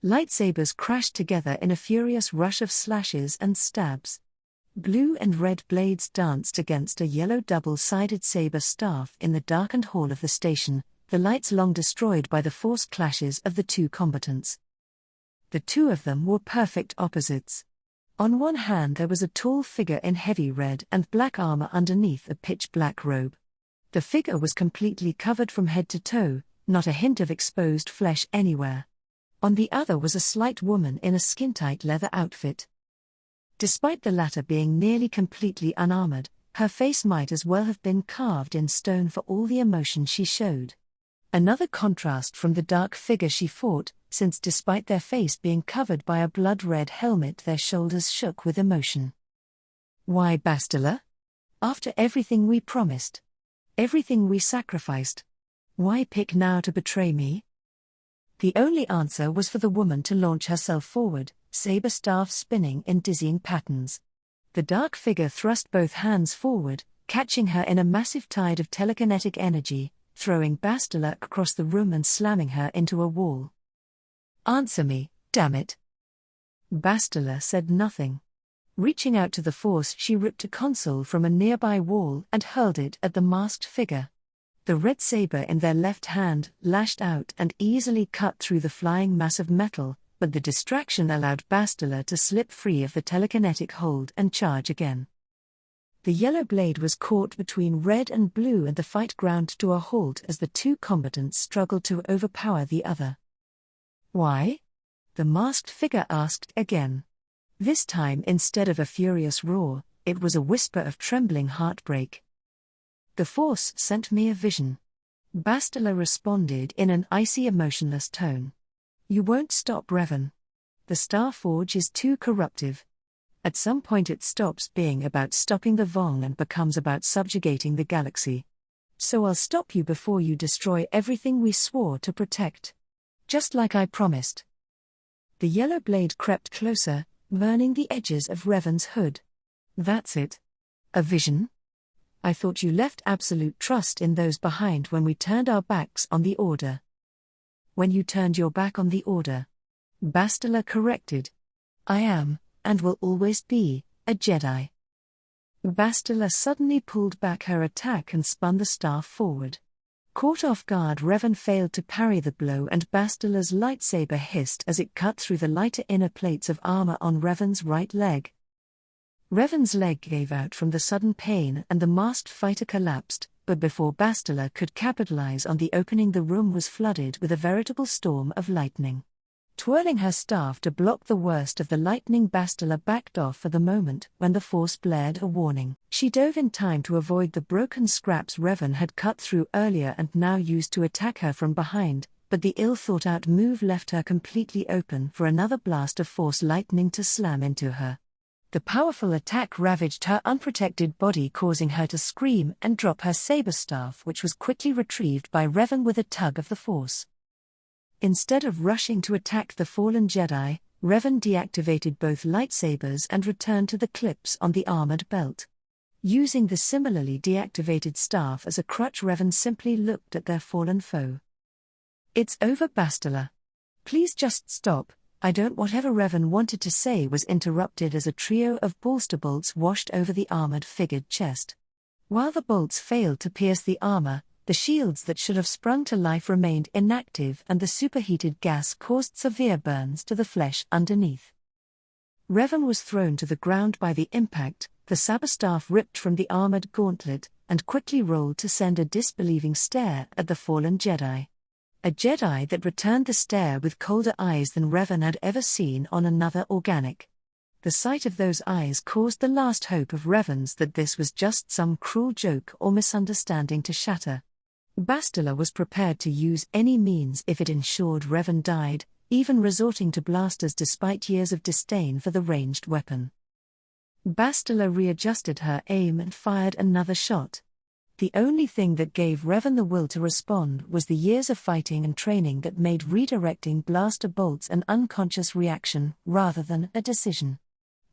Lightsabers crashed together in a furious rush of slashes and stabs. Blue and red blades danced against a yellow double-sided saber staff in the darkened hall of the station, the lights long destroyed by the force clashes of the two combatants. The two of them were perfect opposites. On one hand there was a tall figure in heavy red and black armor underneath a pitch-black robe. The figure was completely covered from head to toe, not a hint of exposed flesh anywhere. On the other was a slight woman in a skin-tight leather outfit. Despite the latter being nearly completely unarmored, her face might as well have been carved in stone for all the emotion she showed. Another contrast from the dark figure she fought, since despite their face being covered by a blood-red helmet their shoulders shook with emotion. Why Bastila? After everything we promised. Everything we sacrificed. Why pick now to betray me? The only answer was for the woman to launch herself forward, saber staff spinning in dizzying patterns. The dark figure thrust both hands forward, catching her in a massive tide of telekinetic energy, throwing Bastila across the room and slamming her into a wall. Answer me, damn it. Bastila said nothing. Reaching out to the force, she ripped a console from a nearby wall and hurled it at the masked figure. The red saber in their left hand lashed out and easily cut through the flying mass of metal, but the distraction allowed Bastila to slip free of the telekinetic hold and charge again. The yellow blade was caught between red and blue and the fight ground to a halt as the two combatants struggled to overpower the other. Why? The masked figure asked again. This time, instead of a furious roar, it was a whisper of trembling heartbreak. The Force sent me a vision. Bastila responded in an icy, emotionless tone. You won't stop, Revan. The Star Forge is too corruptive. At some point it stops being about stopping the Vong and becomes about subjugating the galaxy. So I'll stop you before you destroy everything we swore to protect. Just like I promised. The yellow blade crept closer, burning the edges of Revan's hood. That's it. A vision? I thought you left absolute trust in those behind when we turned our backs on the Order. When you turned your back on the Order. Bastila corrected. I am, and will always be, a Jedi. Bastila suddenly pulled back her attack and spun the staff forward. Caught off guard, Revan failed to parry the blow and Bastila's lightsaber hissed as it cut through the lighter inner plates of armor on Revan's right leg. Revan's leg gave out from the sudden pain and the masked fighter collapsed, but before Bastila could capitalize on the opening, the room was flooded with a veritable storm of lightning. Twirling her staff to block the worst of the lightning, Bastila backed off for the moment when the Force blared a warning. She dove in time to avoid the broken scraps Revan had cut through earlier and now used to attack her from behind, but the ill-thought-out move left her completely open for another blast of Force lightning to slam into her. The powerful attack ravaged her unprotected body, causing her to scream and drop her saber staff, which was quickly retrieved by Revan with a tug of the Force. Instead of rushing to attack the fallen Jedi, Revan deactivated both lightsabers and returned to the clips on the armored belt. Using the similarly deactivated staff as a crutch, Revan simply looked at their fallen foe. It's over, Bastila. Please just stop. I don't. Whatever Revan wanted to say was interrupted as a trio of bolster bolts washed over the armored figured chest. While the bolts failed to pierce the armor, the shields that should have sprung to life remained inactive and the superheated gas caused severe burns to the flesh underneath. Revan was thrown to the ground by the impact, the saber staff ripped from the armored gauntlet, and quickly rolled to send a disbelieving stare at the fallen Jedi. A Jedi that returned the stare with colder eyes than Revan had ever seen on another organic. The sight of those eyes caused the last hope of Revan's that this was just some cruel joke or misunderstanding to shatter. Bastila was prepared to use any means if it ensured Revan died, even resorting to blasters despite years of disdain for the ranged weapon. Bastila readjusted her aim and fired another shot. The only thing that gave Revan the will to respond was the years of fighting and training that made redirecting blaster bolts an unconscious reaction rather than a decision.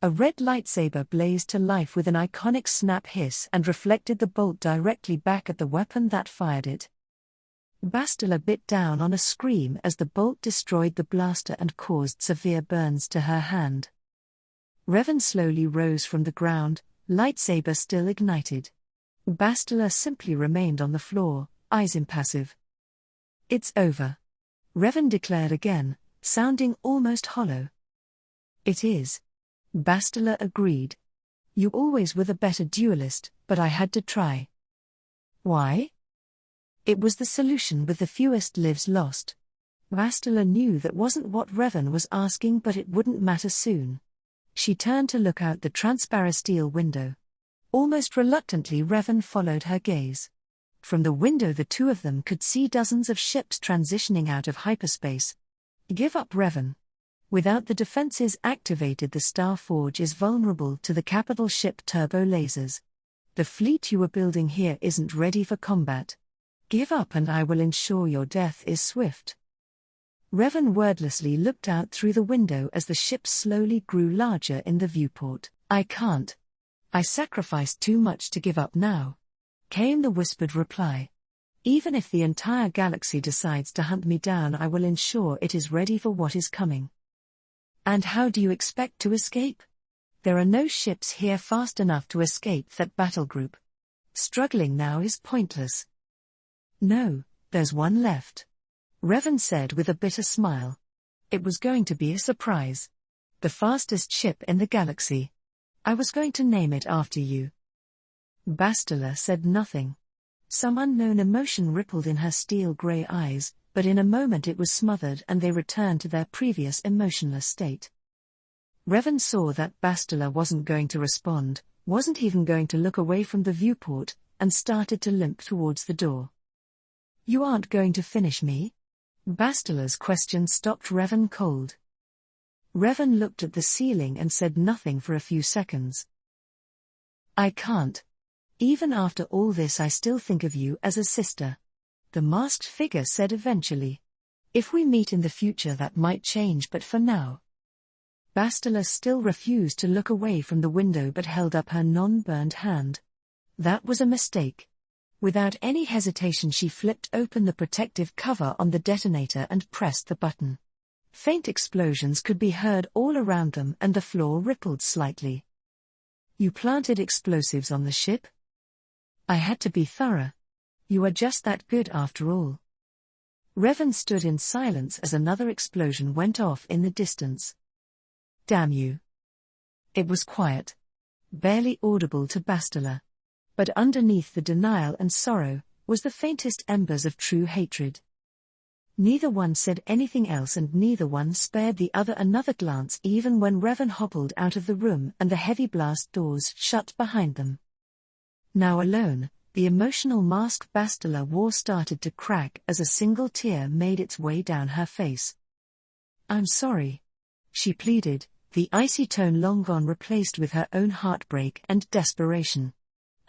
A red lightsaber blazed to life with an iconic snap hiss and reflected the bolt directly back at the weapon that fired it. Bastila bit down on a scream as the bolt destroyed the blaster and caused severe burns to her hand. Revan slowly rose from the ground, lightsaber still ignited. Bastila simply remained on the floor, eyes impassive. "It's over," Revan declared again, sounding almost hollow. "It is," Bastila agreed. "You always were the better duelist, but I had to try." "Why?" "It was the solution with the fewest lives lost." Bastila knew that wasn't what Revan was asking, but it wouldn't matter soon. She turned to look out the transparent steel window. Almost reluctantly, Revan followed her gaze. From the window, the two of them could see dozens of ships transitioning out of hyperspace. "Give up, Revan. Without the defenses activated, the Star Forge is vulnerable to the capital ship turbo lasers. The fleet you were building here isn't ready for combat. Give up and I will ensure your death is swift." Revan wordlessly looked out through the window as the ship slowly grew larger in the viewport. "I can't. I sacrificed too much to give up now," came the whispered reply. "Even if the entire galaxy decides to hunt me down, I will ensure it is ready for what is coming." "And how do you expect to escape? There are no ships here fast enough to escape that battle group. Struggling now is pointless." "No, there's one left," Revan said with a bitter smile. "It was going to be a surprise. The fastest ship in the galaxy. I was going to name it after you." Bastila said nothing. Some unknown emotion rippled in her steel-grey eyes, but in a moment it was smothered and they returned to their previous emotionless state. Revan saw that Bastila wasn't going to respond, wasn't even going to look away from the viewport, and started to limp towards the door. "You aren't going to finish me?" Bastila's question stopped Revan cold. Revan looked at the ceiling and said nothing for a few seconds. "I can't. Even after all this, I still think of you as a sister," the masked figure said eventually. "If we meet in the future, that might change, but for now." Bastila still refused to look away from the window but held up her non-burned hand. That was a mistake. Without any hesitation, she flipped open the protective cover on the detonator and pressed the button. Faint explosions could be heard all around them and the floor rippled slightly. "You planted explosives on the ship?" "I had to be thorough. You are just that good after all." Revan stood in silence as another explosion went off in the distance. "Damn you." It was quiet. Barely audible to Bastila. But underneath the denial and sorrow, was the faintest embers of true hatred. Neither one said anything else and neither one spared the other another glance even when Revan hobbled out of the room and the heavy blast doors shut behind them. Now alone, the emotional mask Bastila wore started to crack as a single tear made its way down her face. "I'm sorry," she pleaded, the icy tone long gone replaced with her own heartbreak and desperation.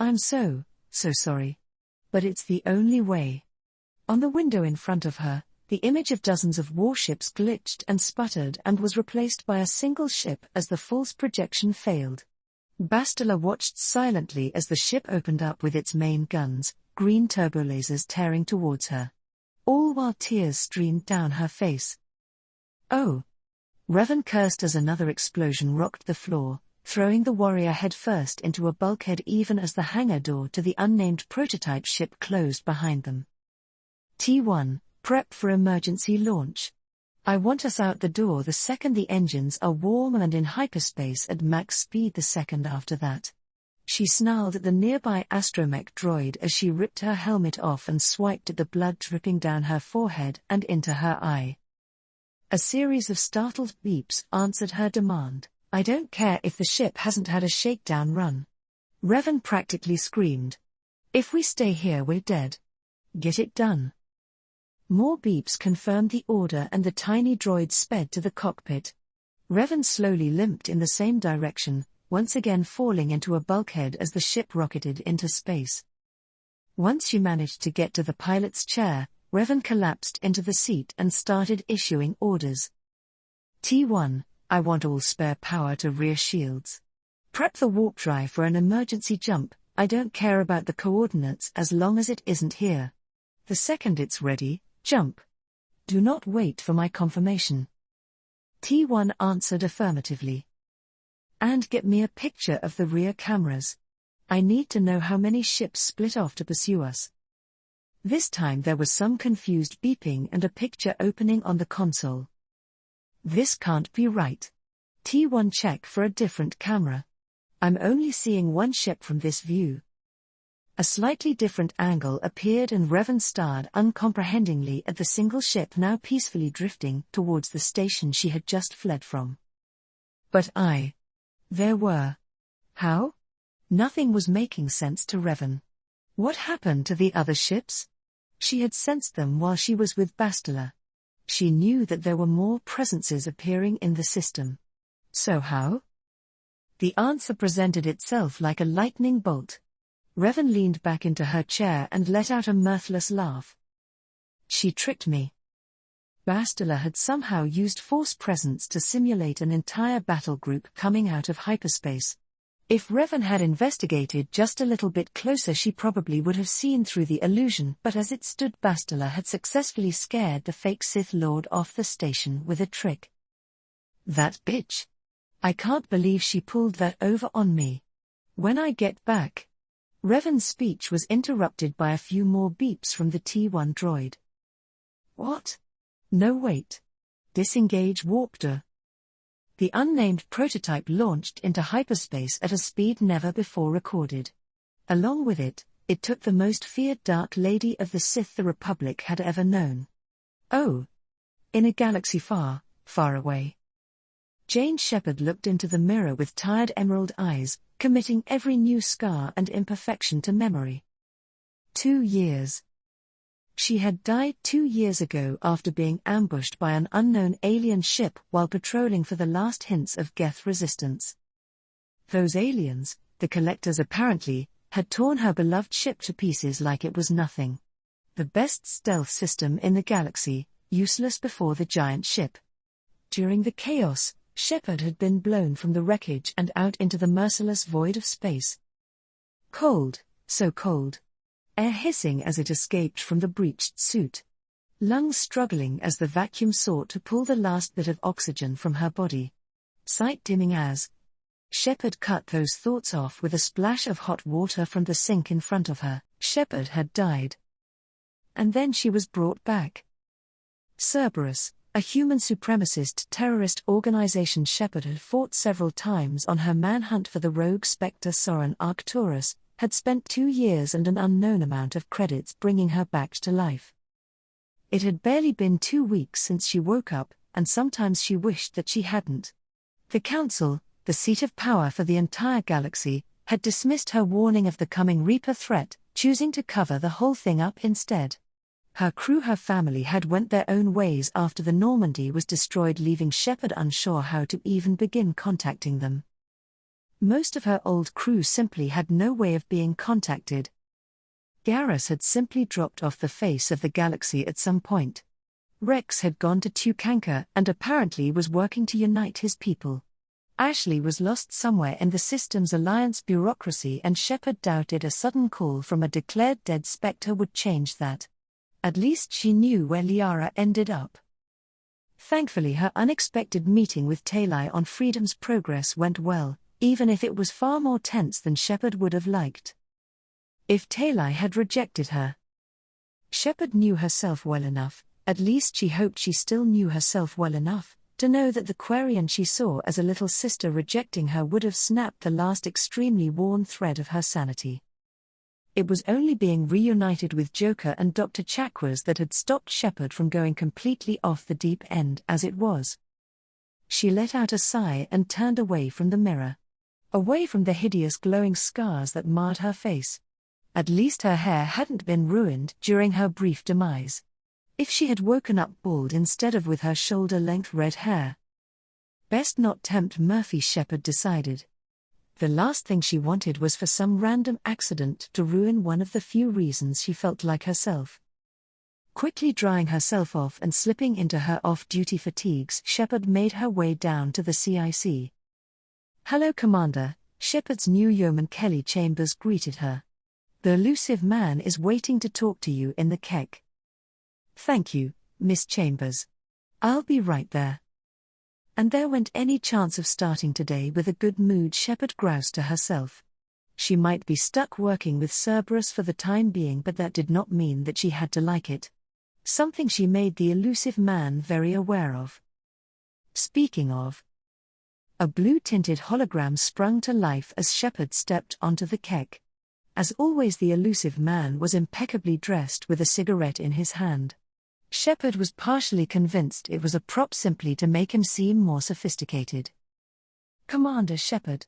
"I'm so sorry. But it's the only way." On the window in front of her, the image of dozens of warships glitched and sputtered and was replaced by a single ship as the false projection failed. Bastila watched silently as the ship opened up with its main guns, green turbolasers tearing towards her. All while tears streamed down her face. "Oh!" Revan cursed as another explosion rocked the floor, throwing the warrior headfirst into a bulkhead even as the hangar door to the unnamed prototype ship closed behind them. "T1, prep for emergency launch. I want us out the door the second the engines are warm and in hyperspace at max speed the second after that." She snarled at the nearby astromech droid as she ripped her helmet off and swiped at the blood dripping down her forehead and into her eye. A series of startled beeps answered her demand. "I don't care if the ship hasn't had a shakedown run," Revan practically screamed. "If we stay here, we're dead. Get it done." More beeps confirmed the order and the tiny droid sped to the cockpit. Revan slowly limped in the same direction, once again falling into a bulkhead as the ship rocketed into space. Once she managed to get to the pilot's chair, Revan collapsed into the seat and started issuing orders. "T1, I want all spare power to rear shields. Prep the warp drive for an emergency jump. I don't care about the coordinates as long as it isn't here. The second it's ready, jump. Do not wait for my confirmation. T1 answered affirmatively. And get me a picture of the rear cameras. I need to know how many ships split off to pursue us. This time there was some confused beeping and a picture opening on the console. This can't be right. T1 check for a different camera. I'm only seeing one ship from this view. A slightly different angle appeared and Revan stared uncomprehendingly at the single ship now peacefully drifting towards the station she had just fled from. But there were. How? Nothing was making sense to Revan. What happened to the other ships? She had sensed them while she was with Bastila. She knew that there were more presences appearing in the system. So how? The answer presented itself like a lightning bolt. Revan leaned back into her chair and let out a mirthless laugh. She tricked me. Bastila had somehow used force presence to simulate an entire battle group coming out of hyperspace. If Revan had investigated just a little bit closer, she probably would have seen through the illusion, but as it stood, Bastila had successfully scared the fake Sith Lord off the station with a trick. That bitch. I can't believe she pulled that over on me. When I get back. Revan's speech was interrupted by a few more beeps from the T1 droid. What? No, wait. Disengage warp door. The unnamed prototype launched into hyperspace at a speed never before recorded. Along with it, it took the most feared Dark Lady of the Sith the Republic had ever known. Oh. In a galaxy far, far away. Jane Shepard looked into the mirror with tired emerald eyes, committing every new scar and imperfection to memory. 2 years. She had died 2 years ago after being ambushed by an unknown alien ship while patrolling for the last hints of Geth resistance. Those aliens, the Collectors apparently, had torn her beloved ship to pieces like it was nothing. The best stealth system in the galaxy, useless before the giant ship. During the chaos, Shepard had been blown from the wreckage and out into the merciless void of space. Cold, so cold. Air hissing as it escaped from the breached suit. Lungs struggling as the vacuum sought to pull the last bit of oxygen from her body. Sight dimming as Shepard cut those thoughts off with a splash of hot water from the sink in front of her. Shepard had died. And then she was brought back. Cerberus, a human supremacist terrorist organization Shepard had fought several times on her manhunt for the rogue Spectre Soren Arcturus, had spent 2 years and an unknown amount of credits bringing her back to life. It had barely been 2 weeks since she woke up, and sometimes she wished that she hadn't. The Council, the seat of power for the entire galaxy, had dismissed her warning of the coming Reaper threat, choosing to cover the whole thing up instead. Her crew, her family had went their own ways after the Normandy was destroyed, leaving Shepard unsure how to even begin contacting them. Most of her old crew simply had no way of being contacted. Garrus had simply dropped off the face of the galaxy at some point. Rex had gone to Tucanka and apparently was working to unite his people. Ashley was lost somewhere in the Systems Alliance bureaucracy, and Shepard doubted a sudden call from a declared dead Spectre would change that. At least she knew where Liara ended up. Thankfully, her unexpected meeting with Talai on Freedom's Progress went well, even if it was far more tense than Shepard would have liked. If Talai had rejected her. Shepard knew herself well enough, at least she hoped she still knew herself well enough, to know that the Quarian she saw as a little sister rejecting her would have snapped the last extremely worn thread of her sanity. It was only being reunited with Joker and Dr. Chakras that had stopped Shepard from going completely off the deep end as it was. She let out a sigh and turned away from the mirror. Away from the hideous glowing scars that marred her face. At least her hair hadn't been ruined during her brief demise. If she had woken up bald instead of with her shoulder-length red hair. Best not tempt Murphy, Shepard decided. The last thing she wanted was for some random accident to ruin one of the few reasons she felt like herself. Quickly drying herself off and slipping into her off-duty fatigues, Shepard made her way down to the CIC. "Hello, Commander," Shepard's new yeoman Kelly Chambers greeted her. The elusive man is waiting to talk to you in the keck. Thank you, Miss Chambers. I'll be right there. And there went any chance of starting today with a good mood, Shepherd groused to herself. She might be stuck working with Cerberus for the time being, but that did not mean that she had to like it. Something she made the elusive man very aware of. Speaking of, a blue-tinted hologram sprung to life as Shepherd stepped onto the keck. As always, the elusive man was impeccably dressed with a cigarette in his hand. Shepherd was partially convinced it was a prop simply to make him seem more sophisticated. Commander Shepherd.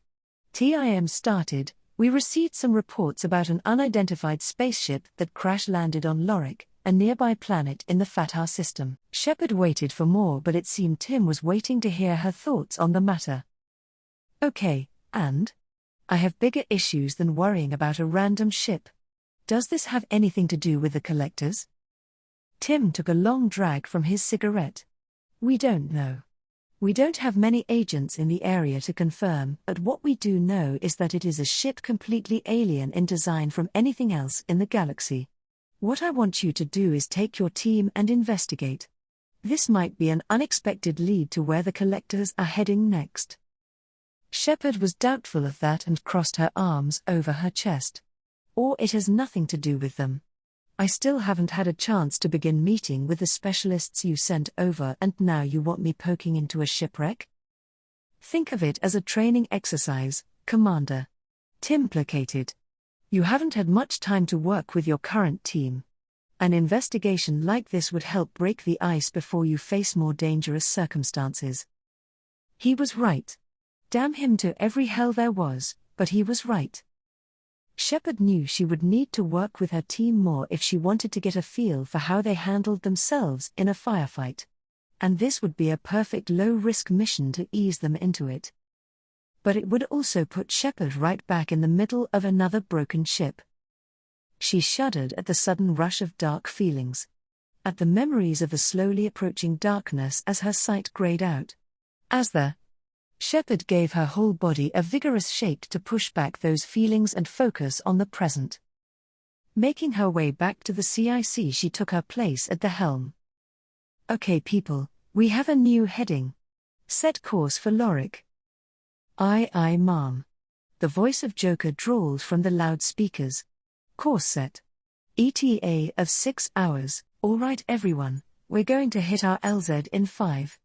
TIM started. We received some reports about an unidentified spaceship that crash-landed on Lorik, a nearby planet in the Fatah system. Shepherd waited for more, but it seemed Tim was waiting to hear her thoughts on the matter. Okay, and? I have bigger issues than worrying about a random ship. Does this have anything to do with the collectors? Tim took a long drag from his cigarette. We don't know. We don't have many agents in the area to confirm, but what we do know is that it is a ship completely alien in design from anything else in the galaxy. What I want you to do is take your team and investigate. This might be an unexpected lead to where the collectors are heading next. Shepherd was doubtful of that and crossed her arms over her chest. Or it has nothing to do with them. I still haven't had a chance to begin meeting with the specialists you sent over, and now you want me poking into a shipwreck? Think of it as a training exercise, Commander. Tim placated. You haven't had much time to work with your current team. An investigation like this would help break the ice before you face more dangerous circumstances. He was right. Damn him to every hell there was, but he was right. Shepherd knew she would need to work with her team more if she wanted to get a feel for how they handled themselves in a firefight. And this would be a perfect low-risk mission to ease them into it. But it would also put Shepherd right back in the middle of another broken ship. She shuddered at the sudden rush of dark feelings. At the memories of the slowly approaching darkness as her sight grayed out. Shepherd gave her whole body a vigorous shake to push back those feelings and focus on the present. Making her way back to the CIC, she took her place at the helm. Okay people, we have a new heading. Set course for Lorik. Aye aye ma'am. The voice of Joker drawled from the loudspeakers. Course set. ETA of 6 hours. All right everyone, we're going to hit our LZ in 5.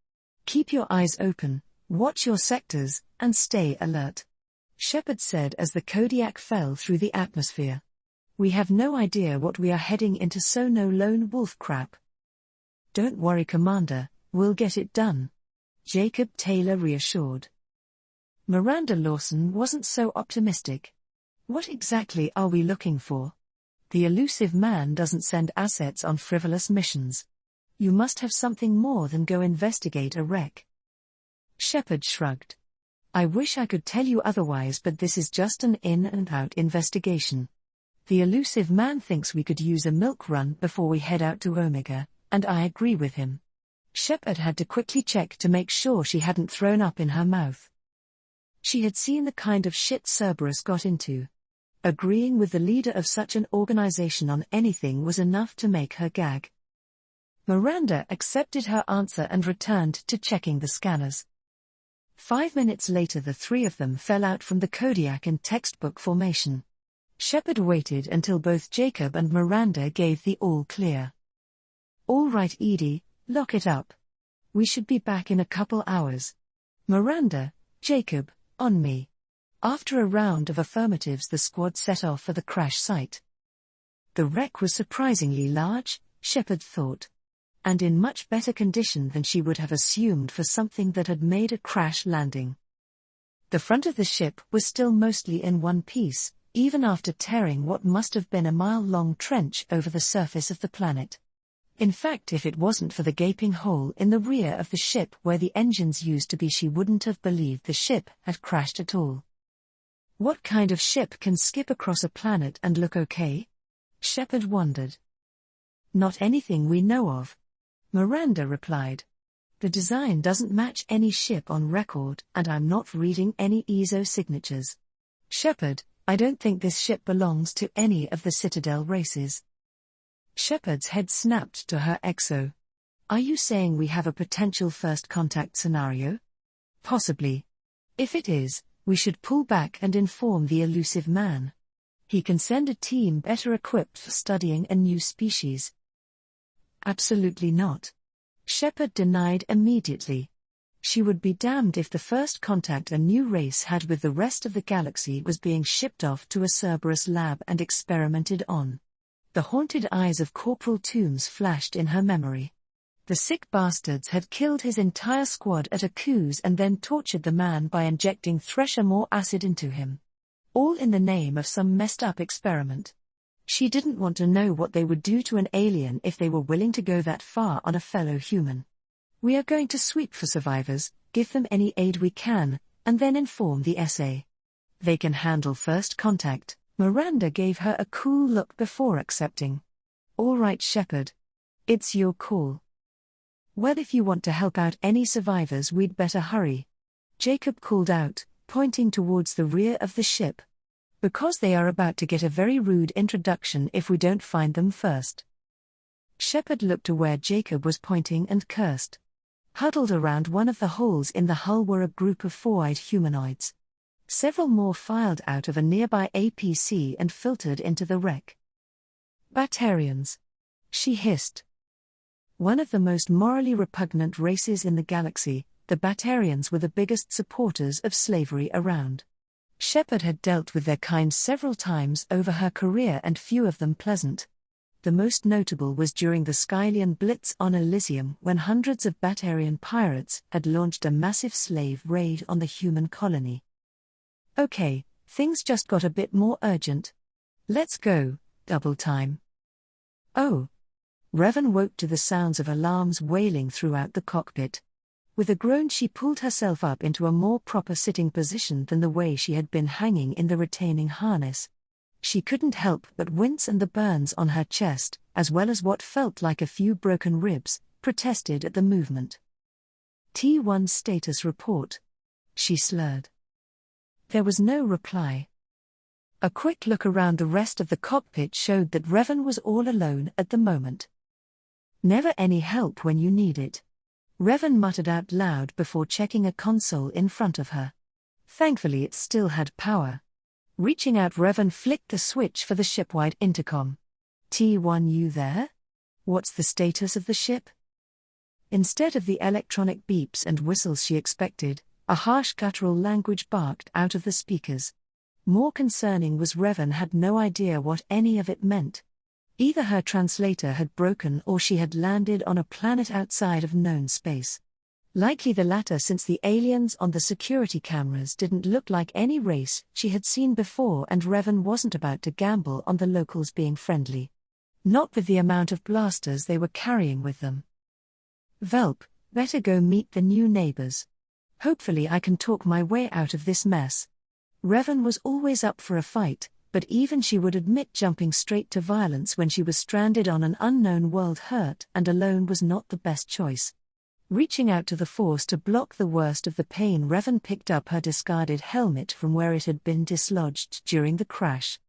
Keep your eyes open. Watch your sectors, and stay alert. Shepherd said as the Kodiak fell through the atmosphere. We have no idea what we are heading into, so no lone wolf crap. Don't worry Commander, we'll get it done. Jacob Taylor reassured. Miranda Lawson wasn't so optimistic. What exactly are we looking for? The elusive man doesn't send assets on frivolous missions. You must have something more than go investigate a wreck. Shepherd shrugged. I wish I could tell you otherwise, but this is just an in-and-out investigation. The elusive man thinks we could use a milk run before we head out to Omega, and I agree with him. Shepherd had to quickly check to make sure she hadn't thrown up in her mouth. She had seen the kind of shit Cerberus got into. Agreeing with the leader of such an organization on anything was enough to make her gag. Miranda accepted her answer and returned to checking the scanners. 5 minutes later the three of them fell out from the Kodiak in textbook formation. Shepherd waited until both Jacob and Miranda gave the all clear. All right Edie, lock it up. We should be back in a couple hours. Miranda, Jacob, on me. After a round of affirmatives the squad set off for the crash site. The wreck was surprisingly large, Shepherd thought. And in much better condition than she would have assumed for something that had made a crash landing. The front of the ship was still mostly in one piece, even after tearing what must have been a mile-long trench over the surface of the planet. In fact, if it wasn't for the gaping hole in the rear of the ship where the engines used to be, she wouldn't have believed the ship had crashed at all. What kind of ship can skip across a planet and look okay? Shepherd wondered. Not anything we know of. Miranda replied. The design doesn't match any ship on record, and I'm not reading any ESO signatures. Shepherd, I don't think this ship belongs to any of the Citadel races. Shepard's head snapped to her exo. Are you saying we have a potential first contact scenario? Possibly. If it is, we should pull back and inform the elusive man. He can send a team better equipped for studying a new species. Absolutely not. Shepard denied immediately. She would be damned if the first contact a new race had with the rest of the galaxy was being shipped off to a Cerberus lab and experimented on. The haunted eyes of Corporal Toombs flashed in her memory. The sick bastards had killed his entire squad at a cruise and then tortured the man by injecting Thresher more acid into him. All in the name of some messed up experiment. She didn't want to know what they would do to an alien if they were willing to go that far on a fellow human. We are going to sweep for survivors, give them any aid we can, and then inform the SA. They can handle first contact. Miranda gave her a cool look before accepting. All right, Shepard. It's your call. Well, if you want to help out any survivors, we'd better hurry. Jacob called out, pointing towards the rear of the ship. Because they are about to get a very rude introduction if we don't find them first. Shepard looked to where Jacob was pointing and cursed. Huddled around one of the holes in the hull were a group of four-eyed humanoids. Several more filed out of a nearby APC and filtered into the wreck. Batarians. She hissed. One of the most morally repugnant races in the galaxy, the Batarians were the biggest supporters of slavery around. Shepard had dealt with their kind several times over her career and few of them pleasant. The most notable was during the Skylian Blitz on Elysium when hundreds of Batarian pirates had launched a massive slave raid on the human colony. Okay, things just got a bit more urgent. Let's go, double time. Oh. Revan woke to the sounds of alarms wailing throughout the cockpit. With a groan she pulled herself up into a more proper sitting position than the way she had been hanging in the retaining harness. She couldn't help but wince, and the burns on her chest, as well as what felt like a few broken ribs, protested at the movement. T1 status report. She slurred. There was no reply. A quick look around the rest of the cockpit showed that Revan was all alone at the moment. Never any help when you need it. Revan muttered out loud before checking a console in front of her. Thankfully it still had power. Reaching out, Revan flicked the switch for the shipwide intercom. T1, you there? What's the status of the ship? Instead of the electronic beeps and whistles she expected, a harsh guttural language barked out of the speakers. More concerning was Revan had no idea what any of it meant. Either her translator had broken or she had landed on a planet outside of known space. Likely the latter, since the aliens on the security cameras didn't look like any race she had seen before, and Revan wasn't about to gamble on the locals being friendly. Not with the amount of blasters they were carrying with them. Velp, better go meet the new neighbors. Hopefully I can talk my way out of this mess. Revan was always up for a fight, but even she would admit jumping straight to violence when she was stranded on an unknown world hurt and alone was not the best choice. Reaching out to the Force to block the worst of the pain, Revan picked up her discarded helmet from where it had been dislodged during the crash.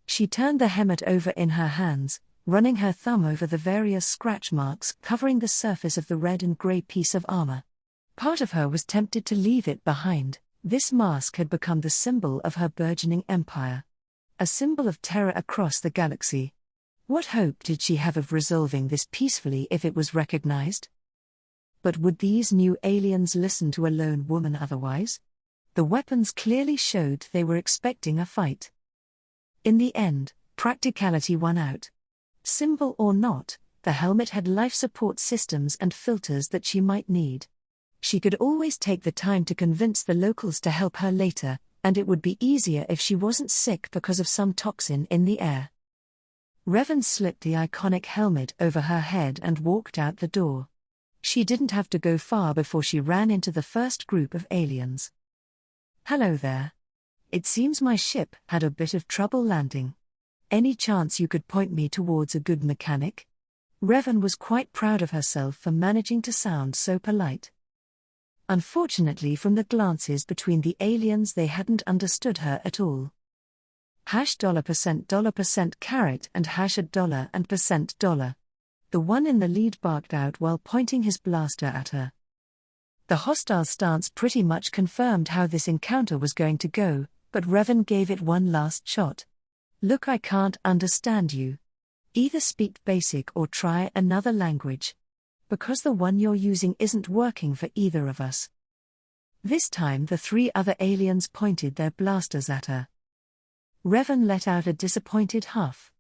She turned the helmet over in her hands, running her thumb over the various scratch marks covering the surface of the red and grey piece of armor. Part of her was tempted to leave it behind. This mask had become the symbol of her burgeoning empire. A symbol of terror across the galaxy. What hope did she have of resolving this peacefully if it was recognized? But would these new aliens listen to a lone woman otherwise? The weapons clearly showed they were expecting a fight. In the end, practicality won out. Symbol or not, the helmet had life support systems and filters that she might need. She could always take the time to convince the locals to help her later, and it would be easier if she wasn't sick because of some toxin in the air. Revan slipped the iconic helmet over her head and walked out the door. She didn't have to go far before she ran into the first group of aliens. Hello there. It seems my ship had a bit of trouble landing. Any chance you could point me towards a good mechanic? Revan was quite proud of herself for managing to sound so polite. Unfortunately, from the glances between the aliens, they hadn't understood her at all. $% caret and $$ and $. The one in the lead barked out while pointing his blaster at her. The hostile stance pretty much confirmed how this encounter was going to go, but Revan gave it one last shot. Look, I can't understand you. Either speak basic or try another language. Because the one you're using isn't working for either of us. This time the three other aliens pointed their blasters at her. Revan let out a disappointed huff.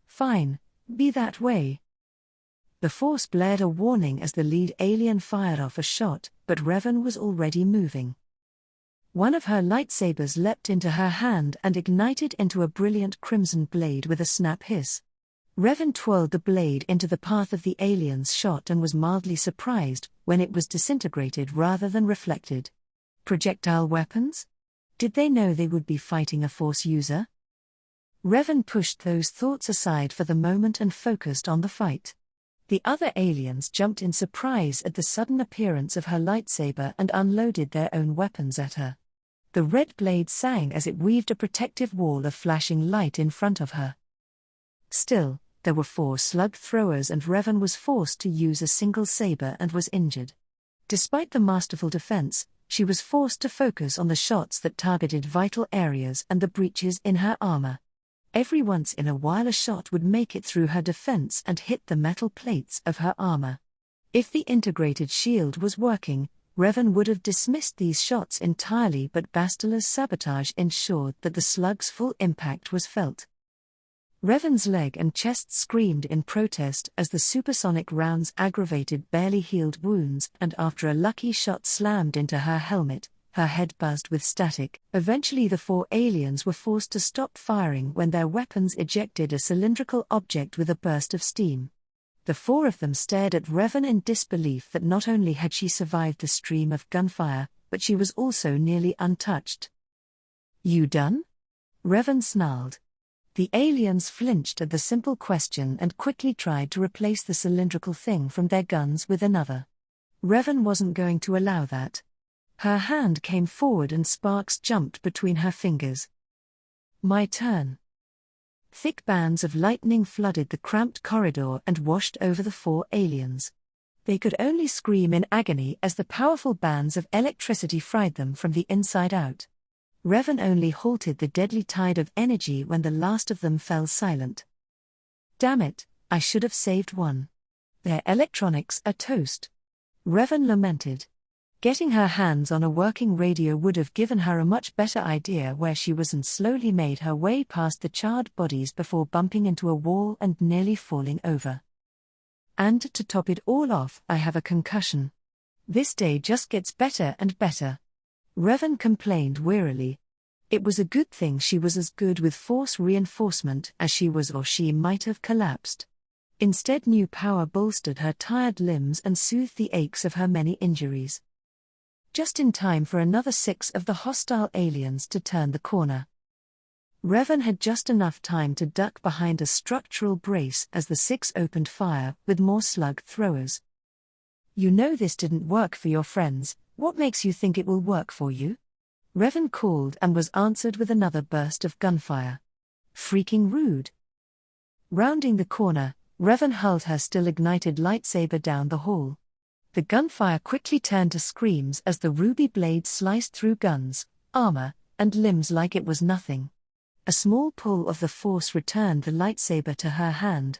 Fine, be that way. The Force blared a warning as the lead alien fired off a shot, but Revan was already moving. One of her lightsabers leapt into her hand and ignited into a brilliant crimson blade with a snap hiss. Revan twirled the blade into the path of the alien's shot and was mildly surprised when it was disintegrated rather than reflected. Projectile weapons? Did they know they would be fighting a Force user? Revan pushed those thoughts aside for the moment and focused on the fight. The other aliens jumped in surprise at the sudden appearance of her lightsaber and unloaded their own weapons at her. The red blade sang as it weaved a protective wall of flashing light in front of her. Still, there were 4 slug throwers and Revan was forced to use a single saber and was injured. Despite the masterful defense, she was forced to focus on the shots that targeted vital areas and the breaches in her armor. Every once in a while a shot would make it through her defense and hit the metal plates of her armor. If the integrated shield was working, Revan would have dismissed these shots entirely, but Bastila's sabotage ensured that the slug's full impact was felt. Revan's leg and chest screamed in protest as the supersonic rounds aggravated barely healed wounds, and after a lucky shot slammed into her helmet, her head buzzed with static. Eventually the 4 aliens were forced to stop firing when their weapons ejected a cylindrical object with a burst of steam. The 4 of them stared at Revan in disbelief that not only had she survived the stream of gunfire, but she was also nearly untouched. "You done?" Revan snarled. The aliens flinched at the simple question and quickly tried to replace the cylindrical thing from their guns with another. Revan wasn't going to allow that. Her hand came forward and sparks jumped between her fingers. "My turn." Thick bands of lightning flooded the cramped corridor and washed over the 4 aliens. They could only scream in agony as the powerful bands of electricity fried them from the inside out. Revan only halted the deadly tide of energy when the last of them fell silent. "Damn it, I should have saved one. Their electronics are toast." Revan lamented. Getting her hands on a working radio would have given her a much better idea where she was and slowly made her way past the charred bodies before bumping into a wall and nearly falling over. "And to top it all off, I have a concussion. This day just gets better and better." Revan complained wearily. It was a good thing she was as good with Force reinforcement as she was, or she might have collapsed. Instead, new power bolstered her tired limbs and soothed the aches of her many injuries. Just in time for another 6 of the hostile aliens to turn the corner. Revan had just enough time to duck behind a structural brace as the 6 opened fire with more slug throwers. "You know this didn't work for your friends, what makes you think it will work for you?" Revan called and was answered with another burst of gunfire. "Freaking rude." Rounding the corner, Revan hurled her still ignited lightsaber down the hall. The gunfire quickly turned to screams as the ruby blade sliced through guns, armor, and limbs like it was nothing. A small pull of the Force returned the lightsaber to her hand.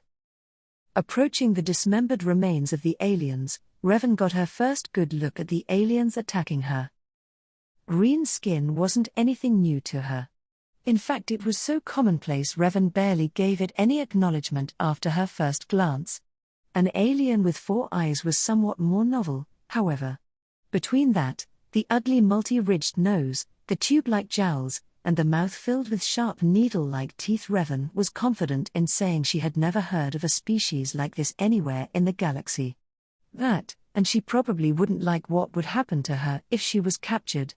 Approaching the dismembered remains of the aliens, Revan got her first good look at the aliens attacking her. Green skin wasn't anything new to her. In fact, it was so commonplace Revan barely gave it any acknowledgement after her first glance. An alien with 4 eyes was somewhat more novel, however. Between that, the ugly multi-ridged nose, the tube-like jowls, and the mouth filled with sharp needle-like teeth, Revan was confident in saying she had never heard of a species like this anywhere in the galaxy. That, and she probably wouldn't like what would happen to her if she was captured.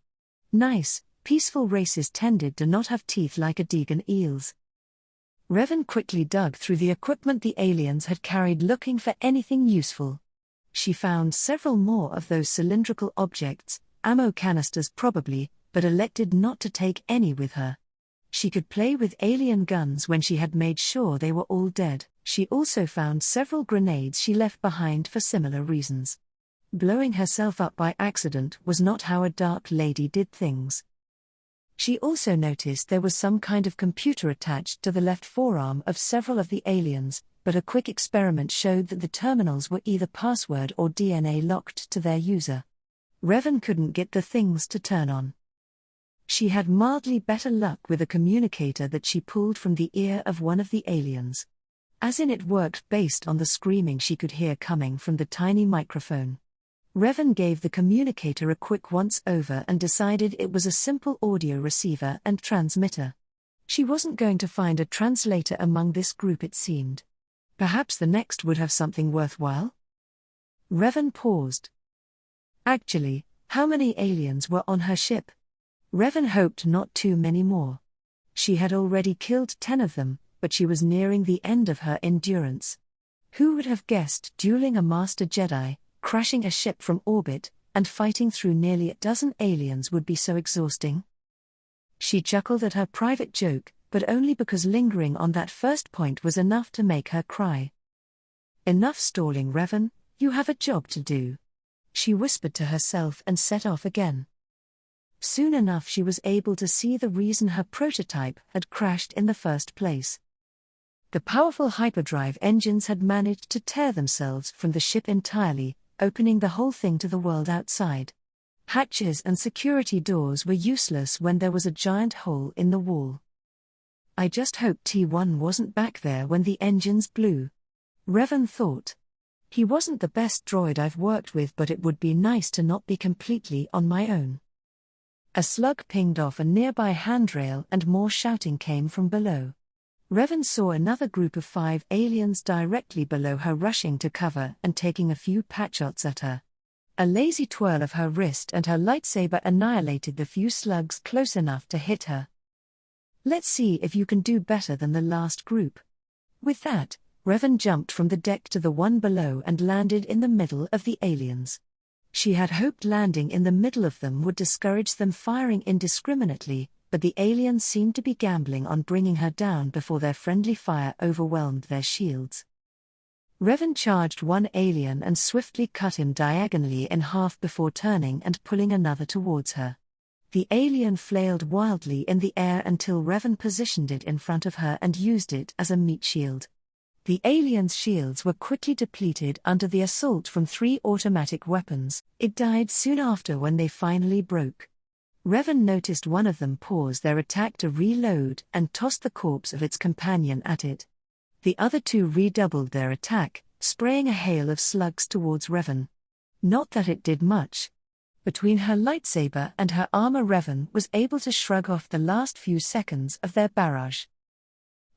Nice, peaceful races tended to not have teeth like a Deegan eels. Revan quickly dug through the equipment the aliens had carried looking for anything useful. She found several more of those cylindrical objects, ammo canisters probably, but elected not to take any with her. She could play with alien guns when she had made sure they were all dead. She also found several grenades she left behind for similar reasons. Blowing herself up by accident was not how a dark lady did things. She also noticed there was some kind of computer attached to the left forearm of several of the aliens, but a quick experiment showed that the terminals were either password or DNA locked to their user. Revan couldn't get the things to turn on. She had mildly better luck with a communicator that she pulled from the ear of one of the aliens. As in, it worked based on the screaming she could hear coming from the tiny microphone. Revan gave the communicator a quick once-over and decided it was a simple audio receiver and transmitter. She wasn't going to find a translator among this group, it seemed. Perhaps the next would have something worthwhile? Revan paused. Actually, how many aliens were on her ship? Revan hoped not too many more. She had already killed 10 of them, but she was nearing the end of her endurance. Who would have guessed dueling a Master Jedi, crashing a ship from orbit, and fighting through nearly a dozen aliens would be so exhausting? She chuckled at her private joke, but only because lingering on that first point was enough to make her cry. Enough stalling, Revan, you have a job to do. She whispered to herself and set off again. Soon enough she was able to see the reason her prototype had crashed in the first place. The powerful hyperdrive engines had managed to tear themselves from the ship entirely, opening the whole thing to the world outside. Hatches and security doors were useless when there was a giant hole in the wall. I just hope T1 wasn't back there when the engines blew. Revan thought. He wasn't the best droid I've worked with, but it would be nice to not be completely on my own. A slug pinged off a nearby handrail and more shouting came from below. Revan saw another group of 5 aliens directly below her rushing to cover and taking a few patshots at her. A lazy twirl of her wrist and her lightsaber annihilated the few slugs close enough to hit her. Let's see if you can do better than the last group. With that, Revan jumped from the deck to the one below and landed in the middle of the aliens. She had hoped landing in the middle of them would discourage them firing indiscriminately, but the aliens seemed to be gambling on bringing her down before their friendly fire overwhelmed their shields. Revan charged one alien and swiftly cut him diagonally in half before turning and pulling another towards her. The alien flailed wildly in the air until Revan positioned it in front of her and used it as a meat shield. The alien's shields were quickly depleted under the assault from 3 automatic weapons. It died soon after when they finally broke. Revan noticed one of them pause their attack to reload and tossed the corpse of its companion at it. The other 2 redoubled their attack, spraying a hail of slugs towards Revan. Not that it did much. Between her lightsaber and her armor, Revan was able to shrug off the last few seconds of their barrage.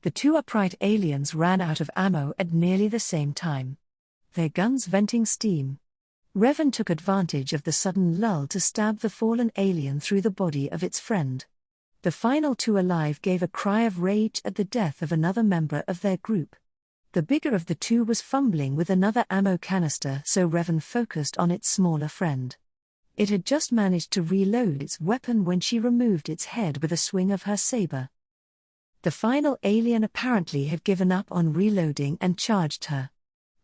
The 2 upright aliens ran out of ammo at nearly the same time. Their guns venting steam. Revan took advantage of the sudden lull to stab the fallen alien through the body of its friend. The final 2 alive gave a cry of rage at the death of another member of their group. The bigger of the 2 was fumbling with another ammo canister, so Revan focused on its smaller friend. It had just managed to reload its weapon when she removed its head with a swing of her saber. The final alien apparently had given up on reloading and charged her.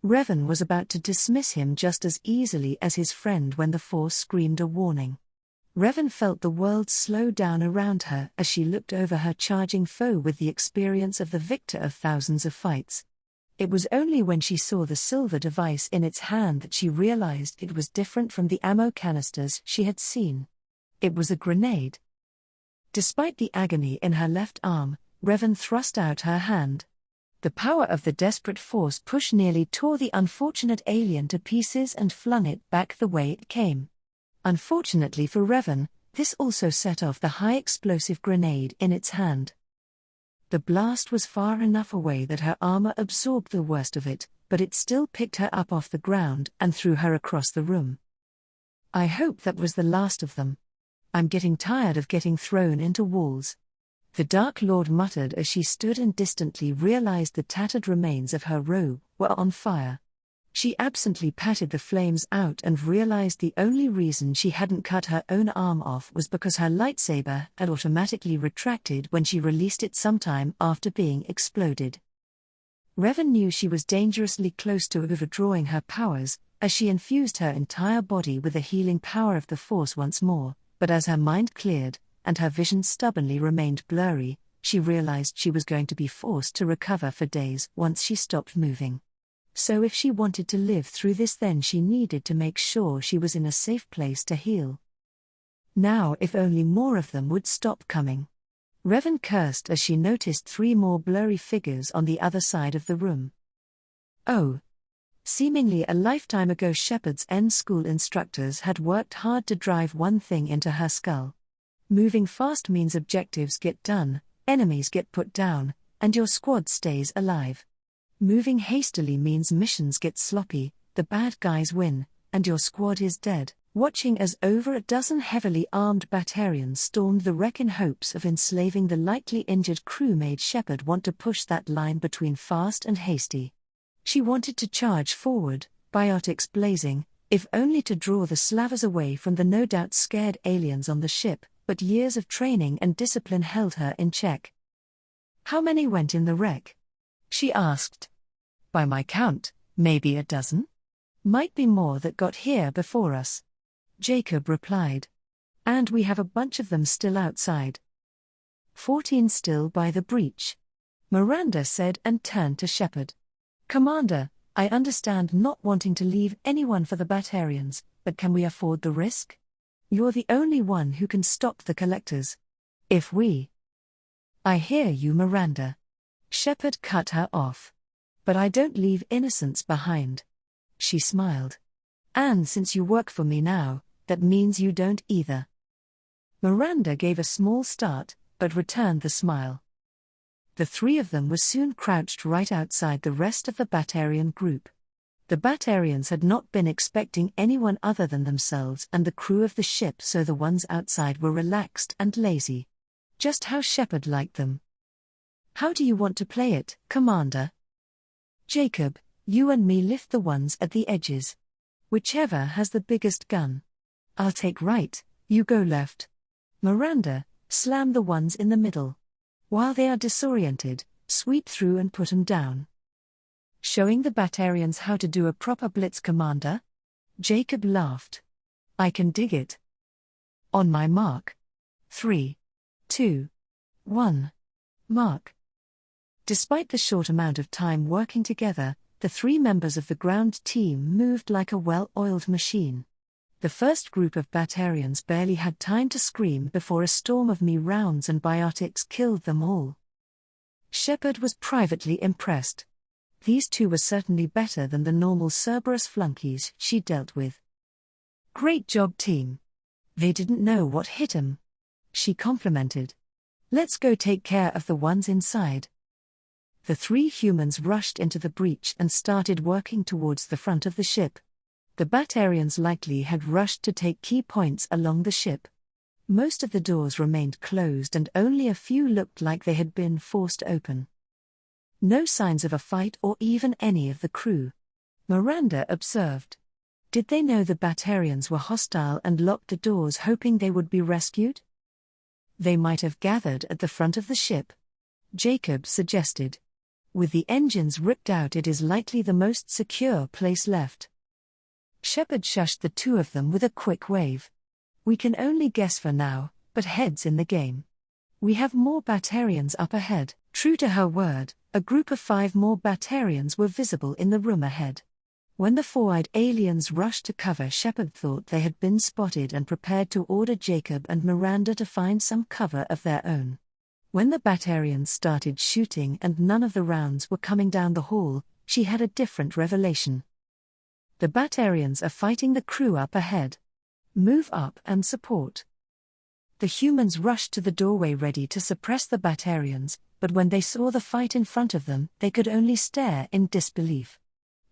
Revan was about to dismiss him just as easily as his friend when the Force screamed a warning. Revan felt the world slow down around her as she looked over her charging foe with the experience of the victor of thousands of fights. It was only when she saw the silver device in its hand that she realized it was different from the ammo canisters she had seen. It was a grenade. Despite the agony in her left arm, Revan thrust out her hand. The power of the desperate Force push nearly tore the unfortunate alien to pieces and flung it back the way it came. Unfortunately for Revan, this also set off the high-explosive grenade in its hand. The blast was far enough away that her armor absorbed the worst of it, but it still picked her up off the ground and threw her across the room. I hope that was the last of them. I'm getting tired of getting thrown into walls. The Dark Lord muttered as she stood and distantly realized the tattered remains of her robe were on fire. She absently patted the flames out and realized the only reason she hadn't cut her own arm off was because her lightsaber had automatically retracted when she released it sometime after being exploded. Revan knew she was dangerously close to overdrawing her powers, as she infused her entire body with the healing power of the Force once more, but as her mind cleared, and her vision stubbornly remained blurry, she realized she was going to be forced to recover for days once she stopped moving. So if she wanted to live through this, then she needed to make sure she was in a safe place to heal. Now if only more of them would stop coming. Revan cursed as she noticed 3 more blurry figures on the other side of the room. Oh. Seemingly a lifetime ago, Shepard's end school instructors had worked hard to drive one thing into her skull. Moving fast means objectives get done, enemies get put down, and your squad stays alive. Moving hastily means missions get sloppy, the bad guys win, and your squad is dead. Watching as over a dozen heavily armed Batarians stormed the wreck in hopes of enslaving the lightly injured crew made Shepard want to push that line between fast and hasty. She wanted to charge forward, biotics blazing, if only to draw the slavers away from the no doubt scared aliens on the ship, but years of training and discipline held her in check. "How many went in the wreck?" she asked. "By my count, maybe a dozen? Might be more that got here before us," Jacob replied. "And we have a bunch of them still outside." 14 still by the breach, Miranda said and turned to Shepard. "Commander, I understand not wanting to leave anyone for the Batarians, but can we afford the risk? You're the only one who can stop the collectors. If we—" "I hear you, Miranda." Shepard cut her off. "But I don't leave innocents behind." She smiled. "And since you work for me now, that means you don't either." Miranda gave a small start, but returned the smile. The 3 of them were soon crouched right outside the rest of the Batarian group. The Batarians had not been expecting anyone other than themselves and the crew of the ship, so the ones outside were relaxed and lazy. Just how Shepard liked them. "How do you want to play it, Commander?" "Jacob, you and me lift the ones at the edges. Whichever has the biggest gun. I'll take right, you go left. Miranda, slam the ones in the middle. While they are disoriented, sweep through and put 'em down." "Showing the Batarians how to do a proper blitz, Commander?" Jacob laughed. "I can dig it." "On my mark. 3, 2, 1. Mark." Despite the short amount of time working together, the 3 members of the ground team moved like a well-oiled machine. The first group of Batarians barely had time to scream before a storm of me rounds and biotics killed them all. Shepard was privately impressed. These 2 were certainly better than the normal Cerberus flunkies she dealt with. "Great job, team. They didn't know what hit 'em," she complimented. "Let's go take care of the ones inside." The 3 humans rushed into the breach and started working towards the front of the ship. The Batarians likely had rushed to take key points along the ship. Most of the doors remained closed and only a few looked like they had been forced open. No signs of a fight or even any of the crew, Miranda observed. Did they know the Batarians were hostile and locked the doors hoping they would be rescued? "They might have gathered at the front of the ship," Jacob suggested. "With the engines ripped out, it is likely the most secure place left." Shepard shushed the 2 of them with a quick wave. "We can only guess for now, but heads in the game. We have more Batarians up ahead." True to her word, a group of 5 more Batarians were visible in the room ahead. When the 4-eyed aliens rushed to cover, Shepard thought they had been spotted and prepared to order Jacob and Miranda to find some cover of their own. When the Batarians started shooting and none of the rounds were coming down the hall, she had a different revelation. The Batarians are fighting the crew up ahead. Move up and support. The humans rushed to the doorway ready to suppress the Batarians, but when they saw the fight in front of them, they could only stare in disbelief.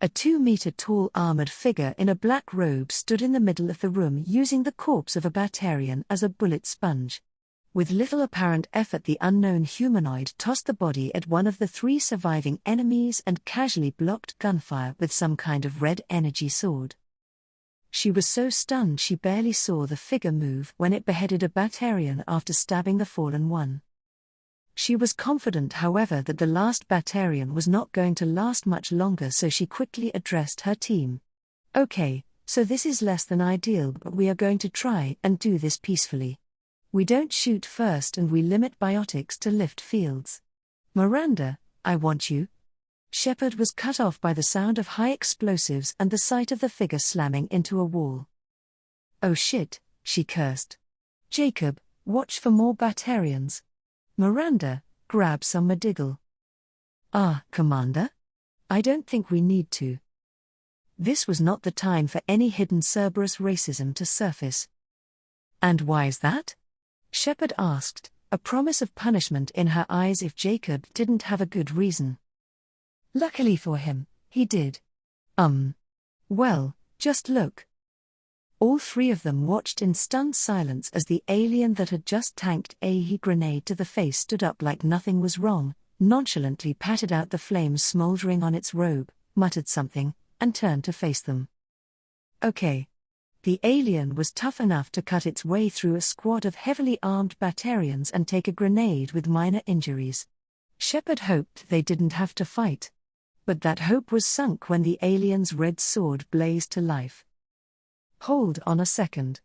A 2-meter-tall armored figure in a black robe stood in the middle of the room using the corpse of a Batarian as a bullet sponge. With little apparent effort, the unknown humanoid tossed the body at one of the 3 surviving enemies and casually blocked gunfire with some kind of red energy sword. She was so stunned she barely saw the figure move when it beheaded a Batarian after stabbing the fallen one. She was confident, however, that the last Batarian was not going to last much longer, so she quickly addressed her team. "Okay, so this is less than ideal, but we are going to try and do this peacefully. We don't shoot first and we limit biotics to lift fields. Miranda, I want you." Shepard was cut off by the sound of high explosives and the sight of the figure slamming into a wall. "Oh shit," she cursed. "Jacob, watch for more Batarians. Miranda, grab some Medigal." "Ah, Commander? I don't think we need to." This was not the time for any hidden Cerberus racism to surface. "And why is that?" Shepard asked, a promise of punishment in her eyes if Jacob didn't have a good reason. Luckily for him, he did. Well, just look." All 3 of them watched in stunned silence as the alien that had just tanked a grenade to the face stood up like nothing was wrong, nonchalantly patted out the flames smoldering on its robe, muttered something, and turned to face them. Okay. The alien was tough enough to cut its way through a squad of heavily armed Batarians and take a grenade with minor injuries. Shepard hoped they didn't have to fight. But that hope was sunk when the alien's red sword blazed to life. "Hold on a second."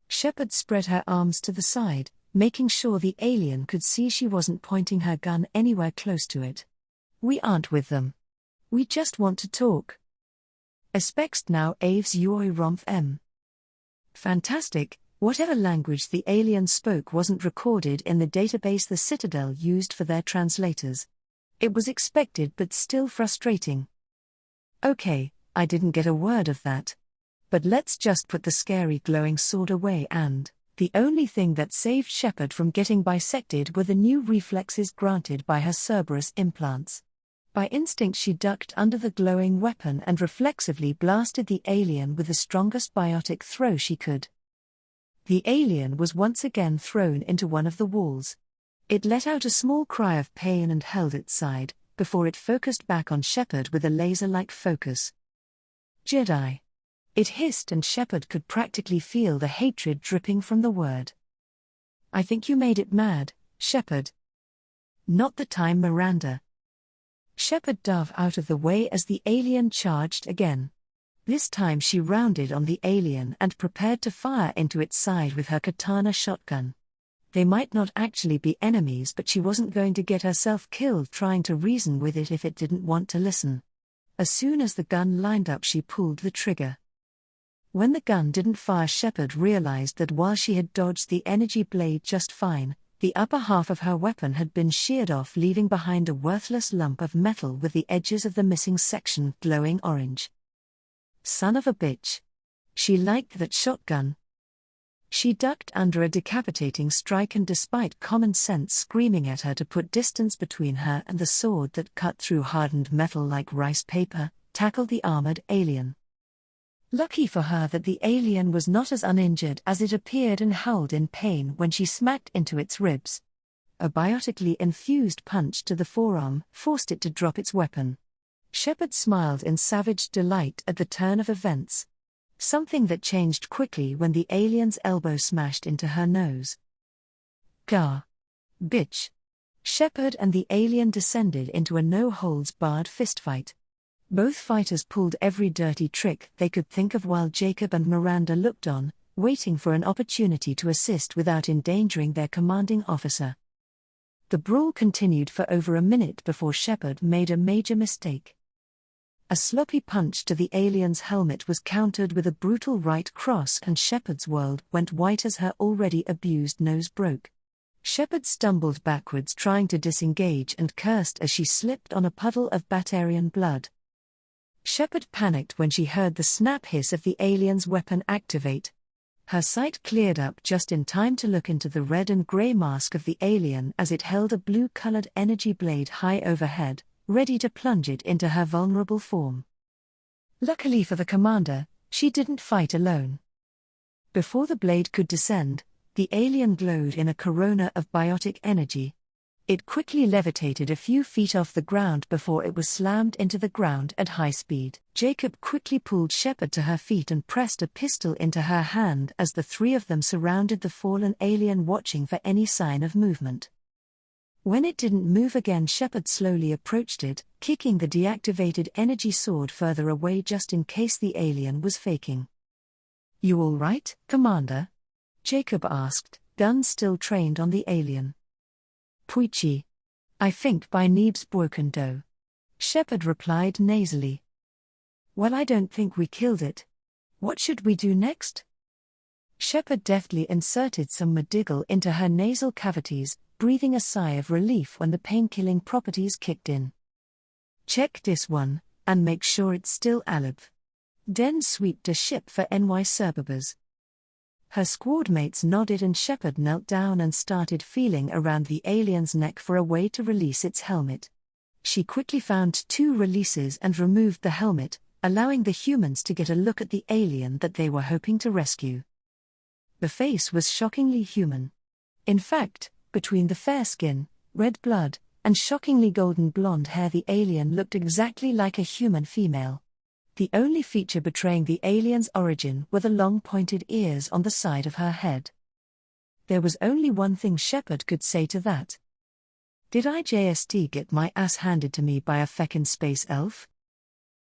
Shepard spread her arms to the side, making sure the alien could see she wasn't pointing her gun anywhere close to it. "We aren't with them. We just want to talk. Aspects now aves Yoi Romph M." Fantastic, whatever language the alien spoke wasn't recorded in the database the Citadel used for their translators. It was expected but still frustrating. "Okay, I didn't get a word of that. But let's just put the scary glowing sword away and..." The only thing that saved Shepard from getting bisected were the new reflexes granted by her Cerberus implants. By instinct she ducked under the glowing weapon and reflexively blasted the alien with the strongest biotic throw she could. The alien was once again thrown into one of the walls. It let out a small cry of pain and held its side, before it focused back on Shepard with a laser-like focus. "Jedi." It hissed and Shepard could practically feel the hatred dripping from the word. "I think you made it mad, Shepard." "Not the time, Miranda." Shepard dove out of the way as the alien charged again. This time she rounded on the alien and prepared to fire into its side with her katana shotgun. They might not actually be enemies, but she wasn't going to get herself killed trying to reason with it if it didn't want to listen. As soon as the gun lined up, she pulled the trigger. When the gun didn't fire, Shepard realized that while she had dodged the energy blade just fine, the upper half of her weapon had been sheared off, leaving behind a worthless lump of metal with the edges of the missing section glowing orange. Son of a bitch. She liked that shotgun. She ducked under a decapitating strike and, despite common sense screaming at her to put distance between her and the sword that cut through hardened metal like rice paper, tackled the armored alien. Lucky for her that the alien was not as uninjured as it appeared and howled in pain when she smacked into its ribs. A biotically infused punch to the forearm forced it to drop its weapon. Shepard smiled in savage delight at the turn of events. Something that changed quickly when the alien's elbow smashed into her nose. "Gah. Bitch." Shepard and the alien descended into a no-holds-barred fistfight. Both fighters pulled every dirty trick they could think of while Jacob and Miranda looked on, waiting for an opportunity to assist without endangering their commanding officer. The brawl continued for over a minute before Shepard made a major mistake. A sloppy punch to the alien's helmet was countered with a brutal right cross, and Shepard's world went white as her already abused nose broke. Shepard stumbled backwards trying to disengage and cursed as she slipped on a puddle of Batarian blood. Shepard panicked when she heard the snap hiss of the alien's weapon activate. Her sight cleared up just in time to look into the red and grey mask of the alien as it held a blue-colored energy blade high overhead, ready to plunge it into her vulnerable form. Luckily for the commander, she didn't fight alone. Before the blade could descend, The alien glowed in a corona of biotic energy. It quickly levitated a few feet off the ground before it was slammed into the ground at high speed. Jacob quickly pulled Shepard to her feet and pressed a pistol into her hand as the three of them surrounded the fallen alien, watching for any sign of movement. When it didn't move again, Shepard slowly approached it, kicking the deactivated energy sword further away just in case the alien was faking. "You all right, Commander?" Jacob asked, gun still trained on the alien. "Puichi. I think by Neeb's broken dough," Shepard replied nasally. "Well, I don't think we killed it. What should we do next?" Shepard deftly inserted some Medigal into her nasal cavities, breathing a sigh of relief when the pain-killing properties kicked in. "Check this one, and make sure it's still alive. Den sweep the ship for NY Surbubers." Her squad mates nodded and Shepard knelt down and started feeling around the alien's neck for a way to release its helmet. She quickly found 2 releases and removed the helmet, allowing the humans to get a look at the alien that they were hoping to rescue. The face was shockingly human. In fact, between the fair skin, red blood, and shockingly golden blonde hair, the alien looked exactly like a human female. The only feature betraying the alien's origin were the long pointed ears on the side of her head. There was only one thing Shepard could say to that. "Did I just get my ass handed to me by a feckin' space elf?"